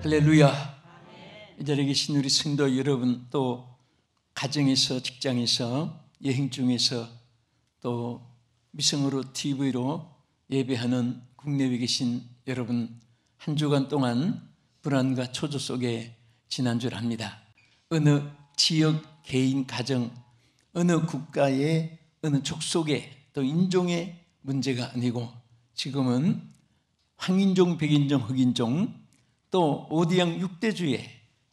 할렐루야. 이 자리에 계신 우리 성도 여러분, 또 가정에서, 직장에서, 여행 중에서, 또 미성으로 TV로 예배하는 국내에 계신 여러분, 한 주간 동안 불안과 초조 속에 지난 줄 압니다. 어느 지역, 개인, 가정, 어느 국가의 어느 족속의 또 인종의 문제가 아니고 지금은 황인종, 백인종, 흑인종, 또 오디양 6대주의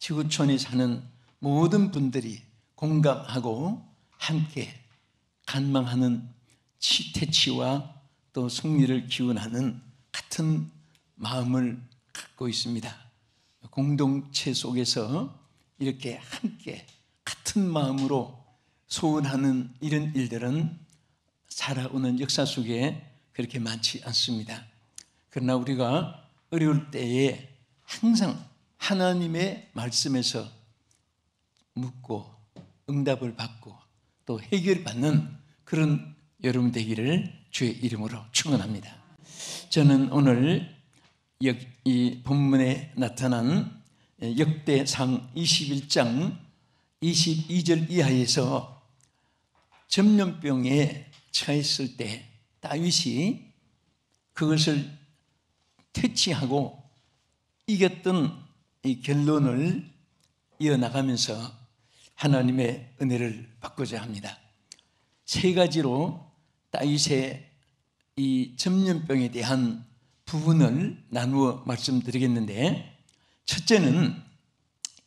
지구촌에 사는 모든 분들이 공감하고 함께 간망하는 태치와 또 승리를 기원하는 같은 마음을 갖고 있습니다. 공동체 속에서 이렇게 함께 같은 마음으로 소원하는 이런 일들은 살아오는 역사 속에 그렇게 많지 않습니다. 그러나 우리가 어려울 때에 항상 하나님의 말씀에서 묻고 응답을 받고 또 해결받는 그런 여러분 되기를 주의 이름으로 축원합니다. 저는 오늘 이 본문에 나타난 역대상 21장 22절 이하에서 전염병에 처했을 때 다윗이 그것을 퇴치하고 이겼던 이 결론을 이어나가면서 하나님의 은혜를 받고자 합니다. 세 가지로 다윗의 이 전염병에 대한 부분을 나누어 말씀드리겠는데, 첫째는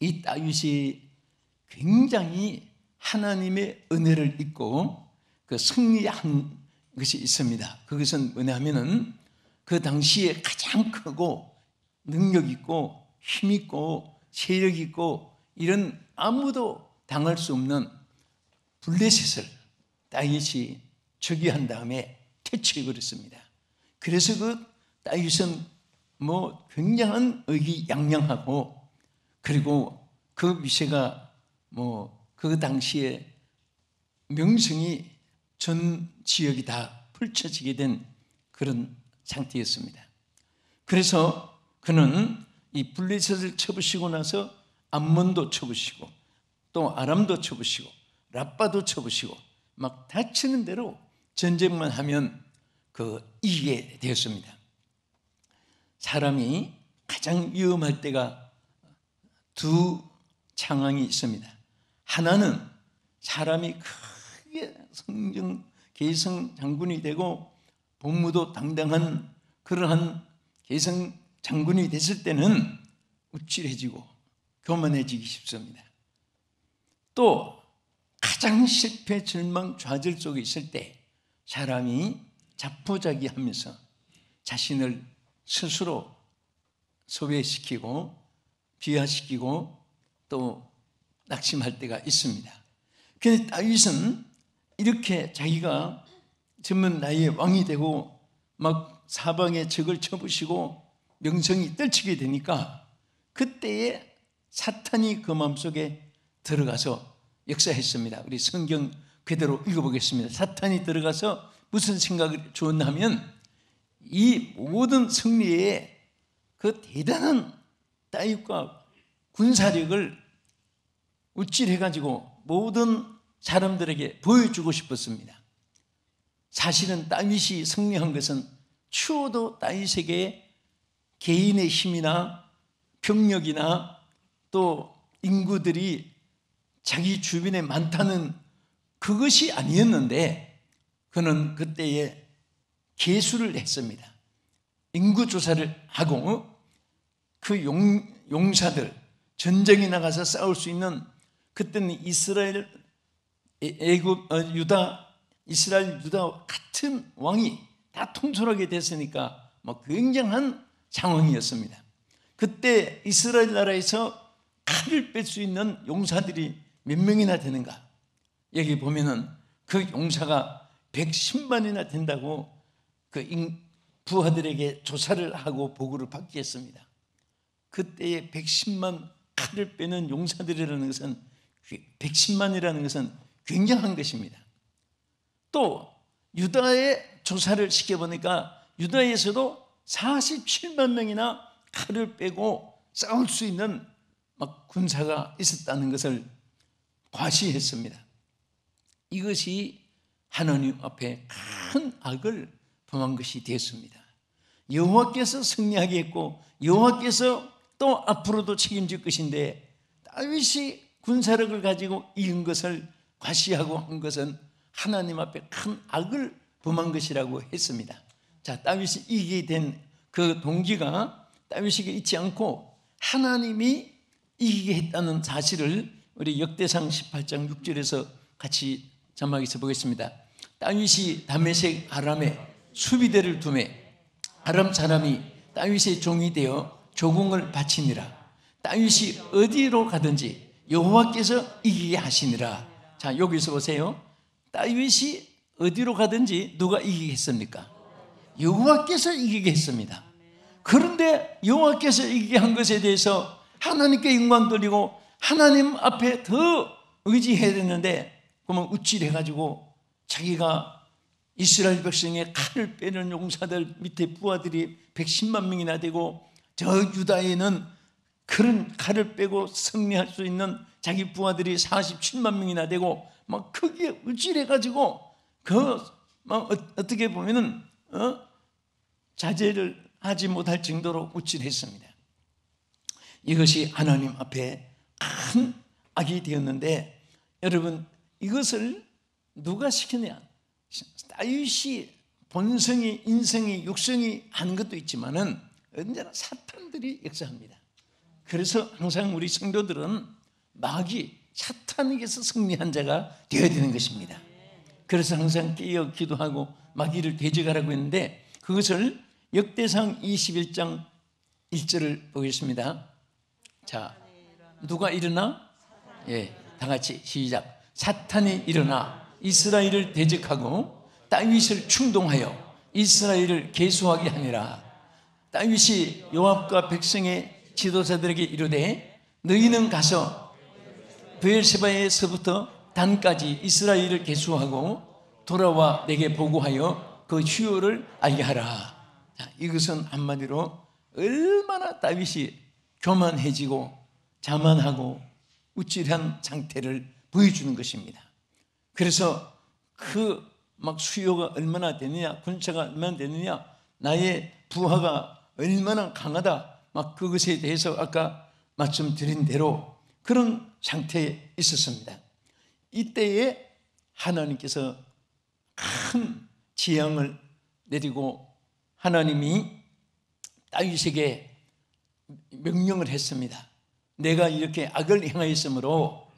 이 다윗이 굉장히 하나님의 은혜를 입고 그 승리한 것이 있습니다. 그것은 뭐냐면은 그 당시에 가장 크고 능력 있고 힘 있고 세력 있고 이런 아무도 당할 수 없는 블레셋을 다윗이 저기한 다음에 퇴치해 버렸습니다. 그래서 그 다윗은 굉장한 의기양양하고, 그리고 그 미세가 그 당시에 명성이 전 지역이 다 펼쳐지게 된 그런 상태였습니다. 그래서 그는 이 블레셋을 쳐부시고 나서 암몬도 쳐부시고 또 아람도 쳐부시고 라빠도 쳐부시고 막 다치는 대로 전쟁만 하면 이기게 되었습니다. 사람이 가장 위험할 때가 두 상황이 있습니다. 하나는 사람이 크게 개성 장군이 되고 복무도 당당한 그러한 개성 장군이 됐을 때는 우쭐해지고 교만해지기 쉽습니다. 또 가장 실패, 절망, 좌절 속에 있을 때 사람이 자포자기하면서 자신을 스스로 소외시키고 비하시키고 또 낙심할 때가 있습니다. 그런데 다윗은 이렇게 자기가 젊은 나이에 왕이 되고 막 사방에 적을 쳐부시고 명성이 떨치게 되니까 그때에 사탄이 그 마음속에 들어가서 역사했습니다. 우리 성경 그대로 읽어보겠습니다. 사탄이 들어가서 무슨 생각을 주었나 하면 이 모든 승리에 그 대단한 다윗과 군사력을 우쭐해가지고 모든 사람들에게 보여주고 싶었습니다. 사실은 다윗이 승리한 것은 추워도 다윗에게 개인의 힘이나 병력이나 또 인구들이 자기 주변에 많다는 그것이 아니었는데, 그는 그때에 계수를 했습니다. 인구조사를 하고 그 용사들, 전쟁에 나가서 싸울 수 있는, 그때는 이스라엘, 유다 같은 왕이 다 통솔하게 됐으니까 굉장한 상황이었습니다. 그때 이스라엘 나라에서 칼을 뺄 수 있는 용사들이 몇 명이나 되는가? 여기 보면은 그 용사가 110만이나 된다고 그 부하들에게 조사를 하고 보고를 받게 했습니다. 그때의 110만 칼을 빼는 용사들이라는 것은 110만이라는 것은 굉장한 것입니다. 또 유다의 조사를 시켜보니까 유다에서도 47만 명이나 칼을 빼고 싸울 수 있는 막 군사가 있었다는 것을 과시했습니다. 이것이 하나님 앞에 큰 악을 범한 것이 되었습니다. 여호와께서 승리하게 했고 여호와께서 또 앞으로도 책임질 것인데 다윗이 군사력을 가지고 이긴 것을 과시하고 한 것은 하나님 앞에 큰 악을 범한 것이라고 했습니다. 자, 다윗이 이기게 된 그 동기가 다윗에게 있지 않고 하나님이 이기게 했다는 사실을 우리 역대상 18장 6절에서 같이 자막에서 보겠습니다. 다윗이 다메섹 아람에 수비대를 두매 아람 사람이 다윗의 종이 되어 조공을 바치니라. 다윗이 어디로 가든지 여호와께서 이기게 하시니라. 자, 여기서 보세요. 다윗이 어디로 가든지 누가 이기게 했습니까? 여호와께서 이기게 했습니다. 그런데 여호와께서 이기게 한 것에 대해서 하나님께 영광 돌리고 하나님 앞에 더 의지해야 되는데 그러면 우쭐해가지고 자기가 이스라엘 백성의 칼을 빼는 용사들 밑에 부하들이 110만 명이나 되고 저 유다에는 그런 칼을 빼고 승리할 수 있는 자기 부하들이 47만 명이나 되고 막 크게 우쭐해가지고 막 어떻게 보면은 자제를 하지 못할 정도로 우쭐했습니다. 이것이 하나님 앞에 큰 악이 되었는데 여러분 이것을 누가 시켰냐? 다윗이 본성이 인성이 육성이 하는 것도 있지만은 언제나 사탄들이 역사합니다. 그래서 항상 우리 성도들은 마귀 사탄에게서 승리한 자가 되어야 되는 것입니다. 그래서 항상 깨어 기도하고 마귀를 대적하라고 했는데 그것을 역대상 21장 1절을 보겠습니다. 자, 누가 일어나? 예, 다 같이 시작. 사탄이 일어나 이스라엘을 대적하고 다윗을 충동하여 이스라엘을 계수하게 하니라. 다윗이 요압과 백성의 지도자들에게 이르되 너희는 가서 브엘세바에서부터 단까지 이스라엘을 계수하고 돌아와 내게 보고하여 그 휴요를 알게 하라. 자, 이것은 한마디로 얼마나 다윗이 교만해지고 자만하고 우쭐한 상태를 보여주는 것입니다. 그래서 그 막 수요가 얼마나 되느냐, 군사가 얼마나 되느냐, 나의 부하가 얼마나 강하다, 막 그것에 대해서 아까 말씀드린 대로 그런 상태에 있었습니다. 이때에 하나님께서 큰 재앙을 내리고 하나님이 다윗에게 명령을 했습니다. 내가 이렇게 악을 행하였으므로.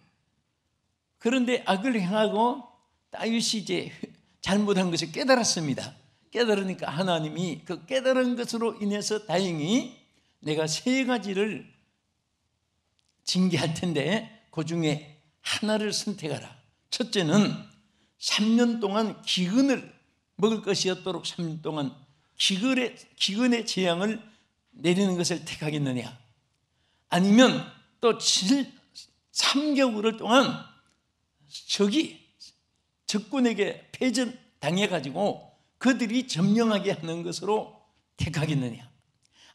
그런데 악을 행하고 다윗이 이제 잘못한 것을 깨달았습니다. 깨달으니까 하나님이 그 깨달은 것으로 인해서 다행히 내가 3가지를 징계할 텐데 그 중에 하나를 선택하라. 첫째는 3년 동안 기근을 먹을 것이 없도록 3년 동안 기근의 재앙을 내리는 것을 택하겠느냐, 아니면 또 3개월 동안 적군에게 패전당해가지고 그들이 점령하게 하는 것으로 택하겠느냐,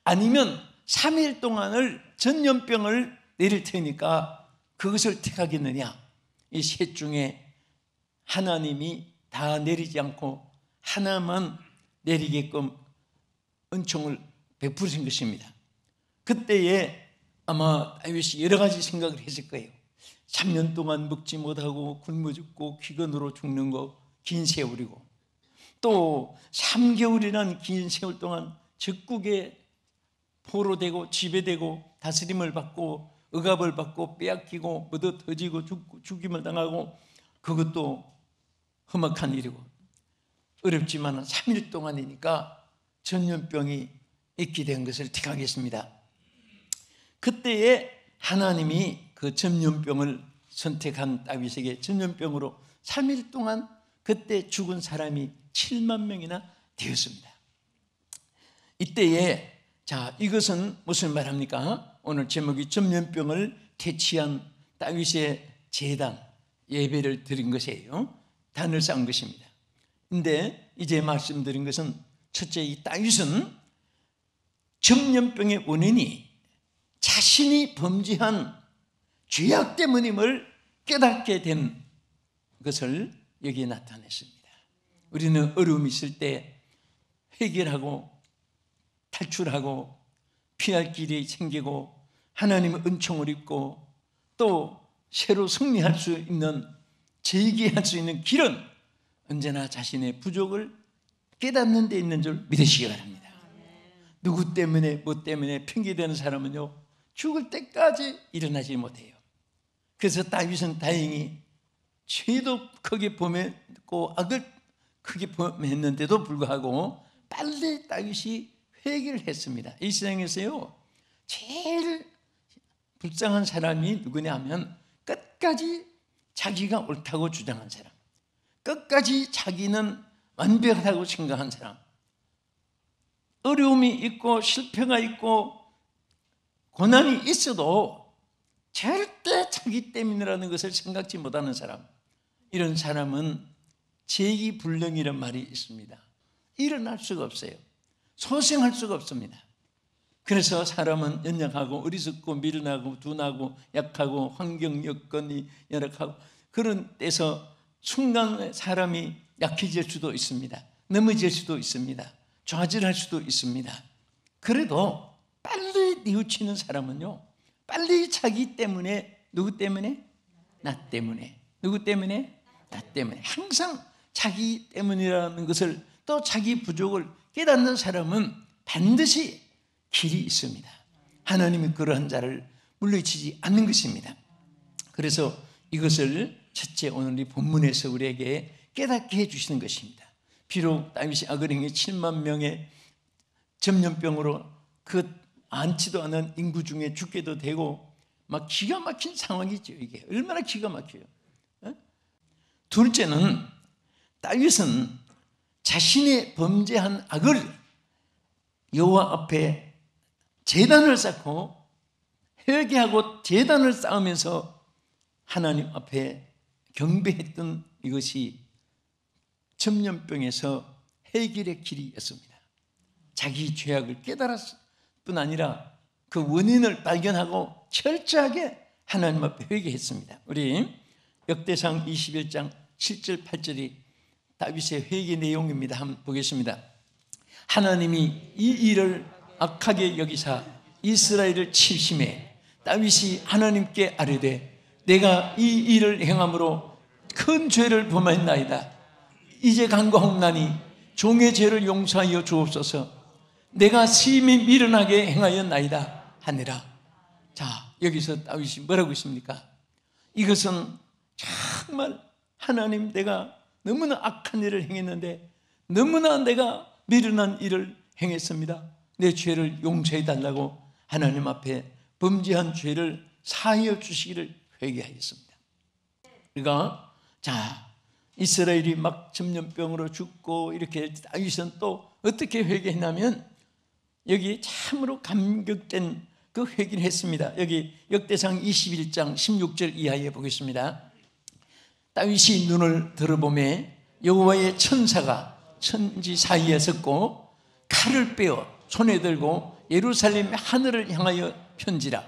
아니면 3일 동안을 전염병을 내릴 테니까 그것을 택하겠느냐. 이 셋 중에 하나님이 다 내리지 않고 하나만 내리게끔 은총을 베푸신 것입니다. 그때에 아마 다윗이 여러 가지 생각을 했을 거예요. 3년 동안 먹지 못하고 굶어 죽고 기근으로 죽는 거 긴 세월이고, 또 3개월이라는 긴 세월 동안 적국에 포로되고 지배되고 다스림을 받고 억압을 받고 빼앗기고 얻어 터지고 죽임을 당하고, 그것도 험악한 일이고 어렵지만 3일 동안이니까 전염병이 있게 된 것을 택하겠습니다. 그때에 하나님이 그 전염병을 선택한 다윗에게 전염병으로 3일 동안 그때 죽은 사람이 7만 명이나 되었습니다. 이때에 자, 이것은 무슨 말합니까? 오늘 제목이 전염병을 퇴치한 다윗의 제단, 예배를 드린 것이에요. 단을 쌓은 것입니다. 근데 이제 말씀드린 것은 첫째, 이 다윗은 전염병의 원인이 자신이 범죄한 죄악 때문임을 깨닫게 된 것을 여기에 나타냈습니다. 우리는 어려움이 있을 때 해결하고 탈출하고 피할 길이 생기고 하나님의 은총을 입고 또 새로 승리할 수 있는, 재기할 수 있는 길은 언제나 자신의 부족을 깨닫는 데 있는 줄 믿으시기 바랍니다. 누구 때문에 뭐 때문에 핑계대는 사람은요 죽을 때까지 일어나지 못해요. 그래서 다윗은 다행히 죄도 크게 범했고 악을 크게 범했는데도 불구하고 빨리 다윗이 회개를 했습니다. 이 세상에서요 제일 불쌍한 사람이 누구냐 하면 끝까지 자기가 옳다고 주장한 사람, 끝까지 자기는 완벽하다고 생각한 사람, 어려움이 있고 실패가 있고 고난이 있어도 절대 자기 때문이라는 것을 생각지 못하는 사람, 이런 사람은 재기불능이란 말이 있습니다. 일어날 수가 없어요. 소생할 수가 없습니다. 그래서 사람은 연약하고 어리석고 미련하고 둔하고 약하고 환경 여건이 열악하고 그런 데서 순간에 사람이 약해질 수도 있습니다. 넘어질 수도 있습니다. 좌절할 수도 있습니다. 그래도 빨리 뉘우치는 사람은요 빨리 자기 때문에, 누구 때문에? 나 때문에. 누구 때문에? 나 때문에. 항상 자기 때문이라는 것을, 또 자기 부족을 깨닫는 사람은 반드시 길이 있습니다. 하나님이 그러한 자를 물리치지 않는 것입니다. 그래서 이것을 첫째 오늘 이 본문에서 우리에게 깨닫게 해주시는 것입니다. 비록 다윗이 악을 행해 7만 명의 전염병으로 그 않지도 않은 인구 중에 죽게도 되고 막 기가 막힌 상황이죠. 이게 얼마나 기가 막혀요. 둘째는 다윗은 자신의 범죄한 악을 여호와 앞에 제단을 쌓고 회개하고 제단을 쌓으면서 하나님 앞에 경배했던 이것이 전염병에서 해결의 길이었습니다. 자기 죄악을 깨달았을 뿐 아니라 그 원인을 발견하고 철저하게 하나님 앞에 회개했습니다. 우리 역대상 21장 7절 8절이 다윗의 회개 내용입니다. 한번 보겠습니다. 하나님이 이 일을 악하게 여기사 이스라엘을 치심해 다윗이 하나님께 아뢰되 내가 이 일을 행함으로 큰 죄를 범하였나이다. 이제 간구하옵나니 종의 죄를 용서하여 주옵소서. 내가 심히 미련하게 행하였나이다 하니라. 자, 여기서 다윗이 뭐라고 있습니까? 이것은 정말 하나님, 내가 너무나 악한 일을 행했는데 너무나 내가 미련한 일을 행했습니다. 내 죄를 용서해 달라고 하나님 앞에 범죄한 죄를 사하여 주시기를 회개하였습니다. 그러니까 자, 이스라엘이 막 전염병으로 죽고 이렇게 다윗은 또 어떻게 회개했냐면 여기 참으로 감격된 그 회개를 했습니다. 여기 역대상 21장 16절 이하에 보겠습니다. 다윗이 눈을 들어보매 여호와의 천사가 천지 사이에 섰고 칼을 빼어 손에 들고 예루살렘의 하늘을 향하여 편지라.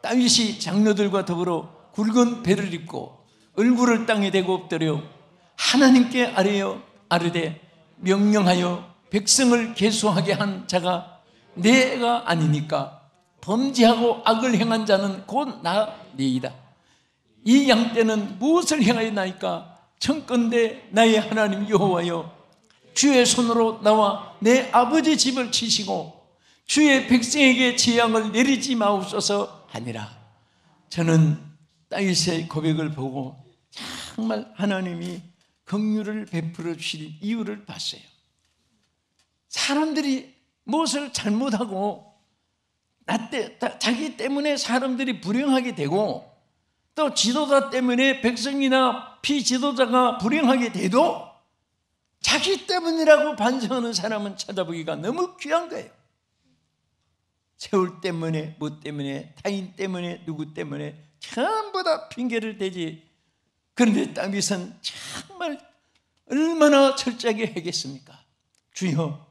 다윗이 장로들과 더불어 굵은 배를 입고 얼굴을 땅에 대고 엎드려 하나님께 아뢰되 명령하여 백성을 계수하게 한 자가 내가 아니니까 범죄하고 악을 행한 자는 곧 나니이다. 이 양떼는 무엇을 행하였나이까? 청컨대 나의 하나님 여호와여, 주의 손으로 나와 내 아버지 집을 치시고 주의 백성에게 재앙을 내리지 마옵소서 하니라. 저는 다윗의 고백을 보고 정말 하나님이 긍휼을 베풀어 주실 이유를 봤어요. 사람들이 무엇을 잘못하고 자기 때문에 사람들이 불행하게 되고 또 지도자 때문에 백성이나 피지도자가 불행하게 돼도 자기 때문이라고 반성하는 사람은 찾아보기가 너무 귀한 거예요. 세월 때문에, 뭐 때문에, 타인 때문에, 누구 때문에 전부 다 핑계를 대지. 그런데 다윗은 정말 얼마나 철저하게 하겠습니까? 주여,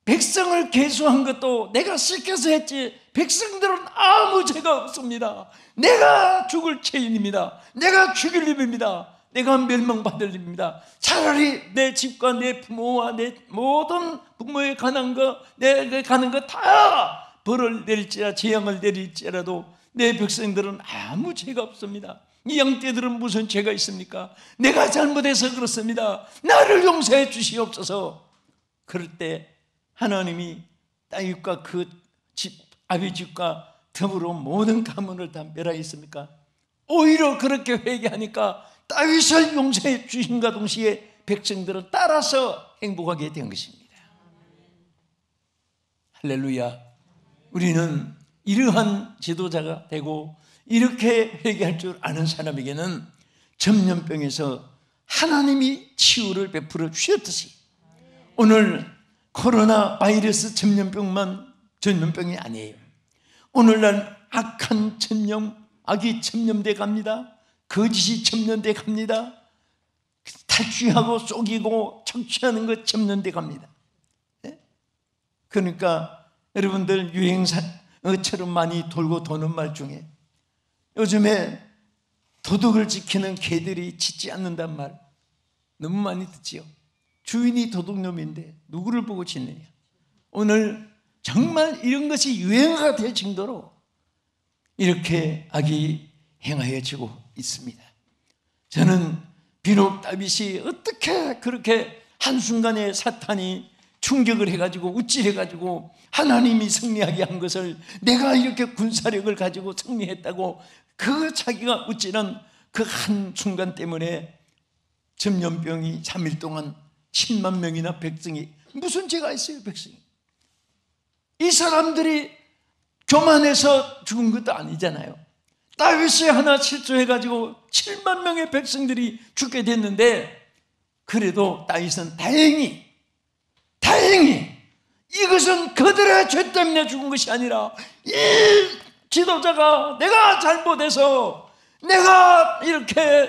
백성을 계수한 것도 내가 시켜서 했지 백성들은 아무 죄가 없습니다. 내가 죽을 죄인입니다. 내가 죽일 입입니다. 내가 멸망받을 입니다. 차라리 내 집과 내 부모와 내 모든 부모에 관한 거, 내게 가는 거 다 벌을 내릴지라 재앙을 내릴지라도 내 백성들은 아무 죄가 없습니다. 이 양떼들은 무슨 죄가 있습니까? 내가 잘못해서 그렇습니다. 나를 용서해 주시옵소서. 그럴 때 하나님이 다윗과 그 집 아비집과 더불어 모든 가문을 다 멸하였습니까? 오히려 그렇게 회개하니까 다윗을 용서해 주신과 동시에 백성들은 따라서 행복하게 된 것입니다. 할렐루야. 우리는 이러한 지도자가 되고 이렇게 회개할 줄 아는 사람에게는 전염병에서 하나님이 치유를 베풀어 주셨듯이 오늘 코로나 바이러스 전염병이 아니에요. 오늘날 악한 전염, 악이 전염돼 갑니다. 거짓이 전염돼 갑니다. 탈취하고 속이고 착취하는 것 전염돼 갑니다. 그러니까 여러분들 유행사처럼 많이 돌고 도는 말 중에 요즘에 도덕을 지키는 개들이 짖지 않는단 말 너무 많이 듣지요. 주인이 도둑놈인데 누구를 보고 짖느냐. 오늘 정말 이런 것이 유행어가 될 정도로 이렇게 악이 행하여지고 있습니다. 저는 비록 다윗이 어떻게 그렇게 한순간에 사탄이 충격을 해가지고 우쭐해가지고 하나님이 승리하게 한 것을 내가 이렇게 군사력을 가지고 승리했다고 그 자기가 우쭐한 그 한순간 때문에 전염병이 3일 동안 7만 명이나 백성이 무슨 죄가 있어요? 백성이 이 사람들이 교만해서 죽은 것도 아니잖아요. 다윗이 하나 실수해가지고 7만 명의 백성들이 죽게 됐는데 그래도 다윗은 다행히 이것은 그들의 죄 때문에 죽은 것이 아니라 이 지도자가 내가 잘못해서 내가 이렇게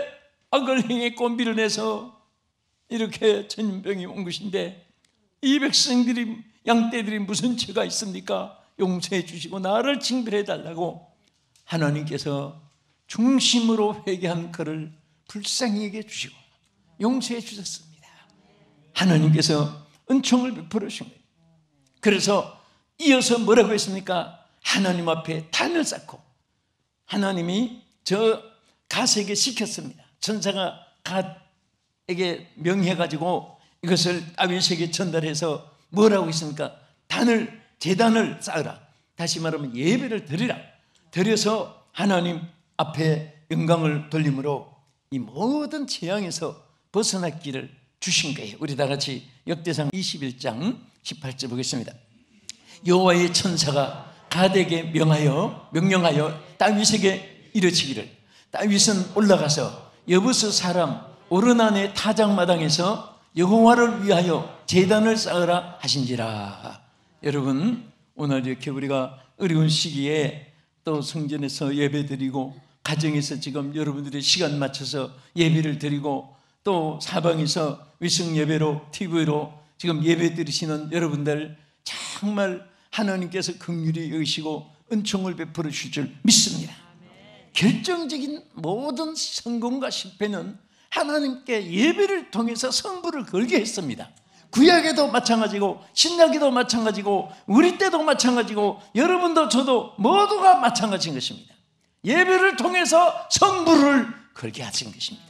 악을 행했고 밀어내서 이렇게 전염병이 온 것인데 이 백성들이 양떼들이 무슨 죄가 있습니까? 용서해 주시고 나를 징벌해 달라고 하나님께서 중심으로 회개한 그를 불쌍히 여겨 주시고 용서해 주셨습니다. 하나님께서 은총을 베풀어 주신 거예요. 그래서 이어서 뭐라고 했습니까? 하나님 앞에 단을 쌓고 하나님이 저 갓에게 시켰습니다. 천사가 갓에게 명해가지고 이것을 다윗에게 전달해서 뭐라고 했습니까? 제단을 쌓으라. 다시 말하면 예배를 드리라. 드려서 하나님 앞에 영광을 돌림으로 이 모든 재앙에서 벗어났기를 주신 거예요. 우리 다 같이 역대상 21장 18절 보겠습니다. 여호와의 천사가 갓에게 명령하여 다윗에게 이르시기를 다윗은 올라가서 여부스 사람 오르난의 타작마당에서 여호와를 위하여 제단을 쌓으라 하신지라. 여러분 오늘 이렇게 우리가 어려운 시기에 또 성전에서 예배드리고 가정에서 지금 여러분들이 시간 맞춰서 예배를 드리고 또 사방에서 위성 예배로 TV로 지금 예배 드리시는 여러분들 정말 하나님께서 긍휼히 여기시고 은총을 베풀어 주실 줄 믿습니다. 결정적인 모든 성공과 실패는 하나님께 예배를 통해서 성부를 걸게 했습니다. 구약에도 마찬가지고 신약에도 마찬가지고 우리 때도 마찬가지고 여러분도 저도 모두가 마찬가지인 것입니다. 예배를 통해서 성부를 걸게 하신 것입니다.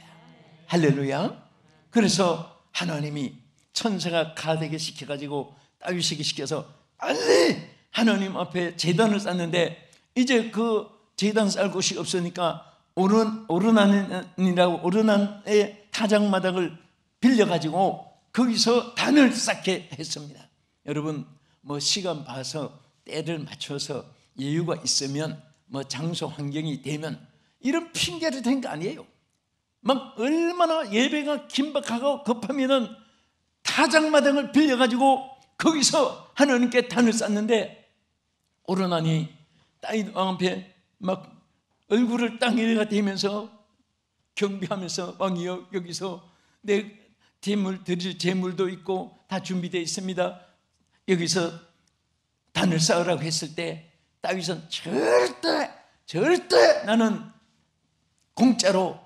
할렐루야. 그래서 하나님이 천사가 갓에게 시켜가지고 다윗에게 시켜서 빨리 하나님 앞에 제단을 쌓는데 이제 그 제단 쌓을 곳이 없으니까 오르난의 타작마당을 빌려가지고 거기서 단을 쌓게 했습니다. 여러분 뭐 시간 봐서 때를 맞춰서 여유가 있으면 뭐 장소 환경이 되면 이런 핑계를 댄 거 아니에요. 막 얼마나 예배가 긴박하고 급하면은 타작마당을 빌려가지고 거기서 하나님께 단을 쌓는데 오르난이 다윗 왕 앞에 막 얼굴을 땅에다 대면서 경배하면서 왕이여 여기서 내 제물 드릴 제물도 있고 다 준비되어 있습니다. 여기서 단을 쌓으라고 했을 때 다윗은 절대 나는 공짜로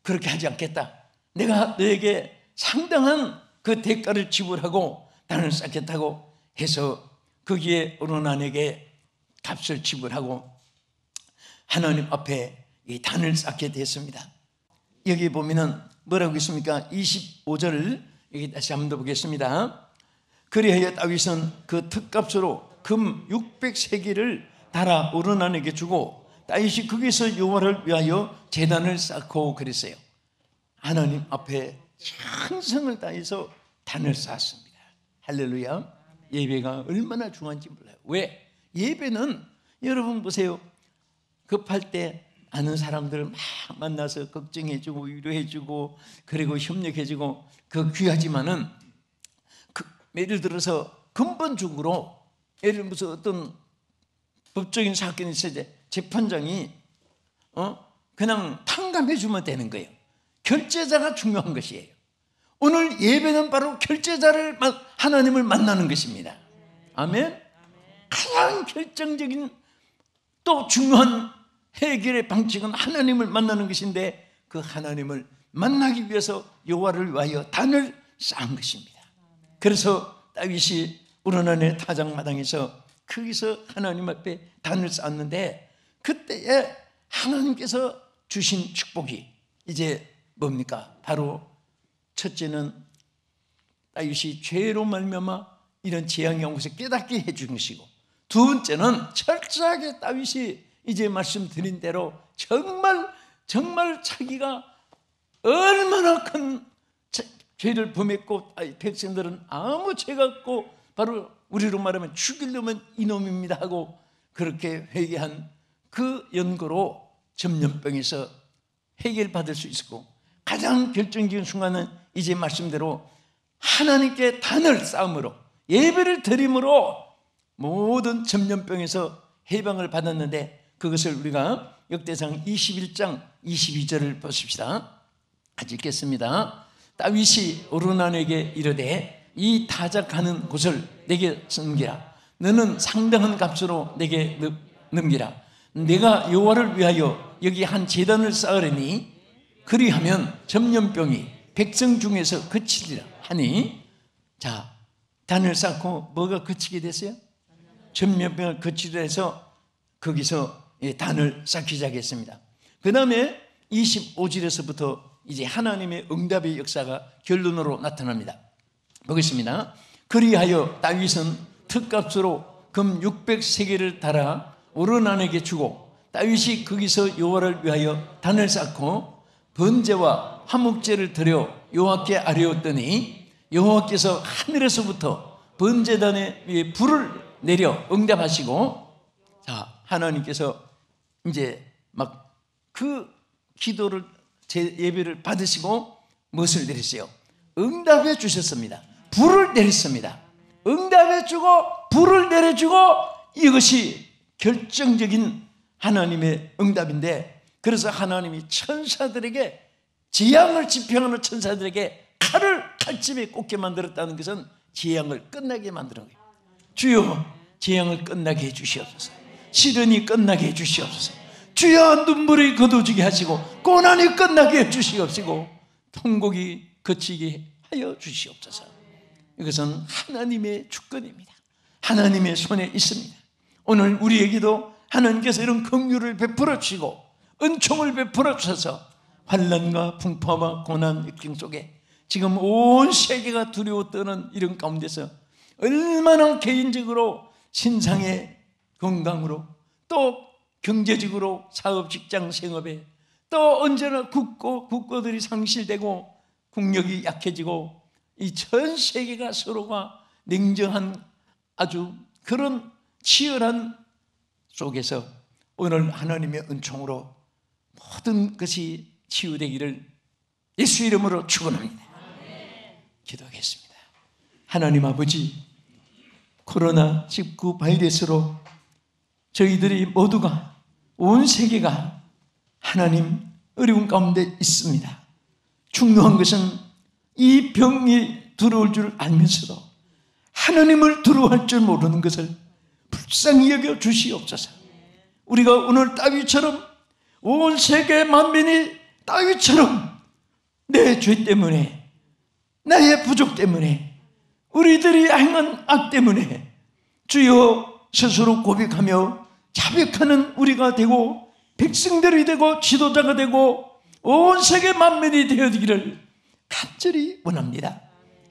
그렇게 하지 않겠다. 내가 너에게 상당한 그 대가를 지불하고 단을 쌓겠다고 해서 거기에 어른아내에게 값을 지불하고 하나님 앞에 이 단을 쌓게 됐습니다. 여기 보면은 뭐라고 있습니까? 25절 여기 다시 한번 더 보겠습니다. 그리하여 다윗은 그 푯값으로 금 600세겔을 달아 어른아내에게 주고 다윗이 거기서 여호와를 위하여 제단을 쌓고 그랬어요. 하나님 앞에 충성을 다해서 단을 쌓았습니다. 할렐루야. 예배가 얼마나 중요한지 몰라요. 왜? 예배는 여러분 보세요. 급할 때 아는 사람들을 막 만나서 걱정해주고 위로해주고 그리고 협력해주고 그 귀하지만은 예를 들어서 근본적으로 예를 들어서 어떤 법적인 사건이 있을 때 재판장이 그냥 탕감해주면 되는 거예요. 결제자가 중요한 것이에요. 오늘 예배는 바로 결제자를 하나님을 만나는 것입니다. 아멘. 가장 결정적인 또 중요한 해결의 방식은 하나님을 만나는 것인데 그 하나님을 만나기 위해서 여호와를 위하여 단을 쌓은 것입니다. 그래서 다윗이 우러나네 타작마당에서 거기서 하나님 앞에 단을 쌓았는데 그때에 하나님께서 주신 축복이 이제 뭡니까? 바로 첫째는 다윗이 죄로 말미암아 이런 재앙이 온 것을 깨닫게 해준 것이고, 두 번째는 철저하게 다윗이 이제 말씀드린 대로 정말 자기가 얼마나 큰 죄를 범했고 백성들은 아무 죄가 없고 바로 우리로 말하면 죽이려면 이놈입니다 하고 그렇게 회개한 그 연고로 전염병에서 해결받을 수 있었고, 가장 결정적인 순간은 이제 말씀대로 하나님께 단을 쌓음으로 예배를 드림으로 모든 전염병에서 해방을 받았는데, 그것을 우리가 역대상 21장 22절을 보십시다. 같이 읽겠습니다. 다윗이 어른아내에게 이르되 이 타작하는 곳을 내게 섬기라. 너는 상당한 값으로 내게 넘기라. 내가 여호와를 위하여 여기 한 제단을 쌓으려니 그리하면 전염병이 백성 중에서 그치리라 하니, 자, 단을 쌓고 뭐가 그치게 됐어요? 전염병을 그치려 해서 거기서 단을 쌓기 시작했습니다. 그 다음에 25절에서부터 이제 하나님의 응답의 역사가 결론으로 나타납니다. 보겠습니다. 그리하여 다윗은 푯값으로 금 600세겔을 달아 어른아내에게 주고 다윗이 거기서 여호와를 위하여 단을 쌓고 번제와 화목제를 드려 여호와께 아뢰었더니 여호와께서 하늘에서부터 번제단에 불을 내려 응답하시고, 자, 하나님께서 이제 막 그 기도를 예배를 받으시고 무엇을 내리세요? 응답해 주셨습니다. 불을 내렸습니다. 응답해 주고 불을 내려주고, 이것이 결정적인 하나님의 응답인데, 그래서 하나님이 천사들에게, 재앙을 집행하는 천사들에게 칼집에 꽂게 만들었다는 것은 재앙을 끝나게 만드는 거예요. 주여, 재앙을 끝나게 해주시옵소서. 시련이 끝나게 해주시옵소서. 주여, 눈물이 거두지게 하시고 고난이 끝나게 해주시옵시고 통곡이 그치게 하여 주시옵소서. 이것은 하나님의 주권입니다. 하나님의 손에 있습니다. 오늘 우리에게도 하나님께서 이런 긍휼을 베풀어 주시고 은총을 베풀어 주셔서 환난과 풍파와 고난 역경 속에 지금 온 세계가 두려워 떠는 이런 가운데서 얼마나 개인적으로 신상의 건강으로 또 경제적으로 사업, 직장, 생업에 또 언제나 국고들이 상실되고 국력이 약해지고 이 전 세계가 서로가 냉정한 아주 그런 치열한 속에서 오늘 하나님의 은총으로 모든 것이 치유되기를 예수 이름으로 축원합니다. 기도하겠습니다. 하나님 아버지, 코로나19 바이러스로 저희들이 모두가, 온 세계가 하나님 어려운 가운데 있습니다. 중요한 것은 이 병이 들어올 줄 알면서도 하나님을 두려워할 줄 모르는 것을 불쌍히 여겨 주시옵소서. 우리가 오늘 다윗처럼 온 세계 만민이 다윗처럼 내 죄 때문에, 나의 부족 때문에, 우리들이 행한 악 때문에 주여 스스로 고백하며 자백하는 우리가 되고 백성들이 되고 지도자가 되고 온 세계 만민이 되어지기를 간절히 원합니다.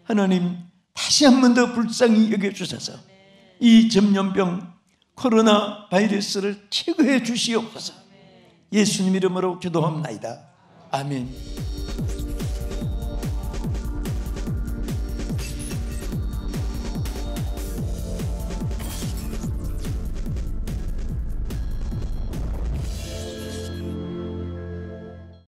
하나님 다시 한 번 더 불쌍히 여겨주셔서 이 전염병 코로나 바이러스를 제거해 주시옵소서. 예수님 이름으로 기도합나이다. 아멘.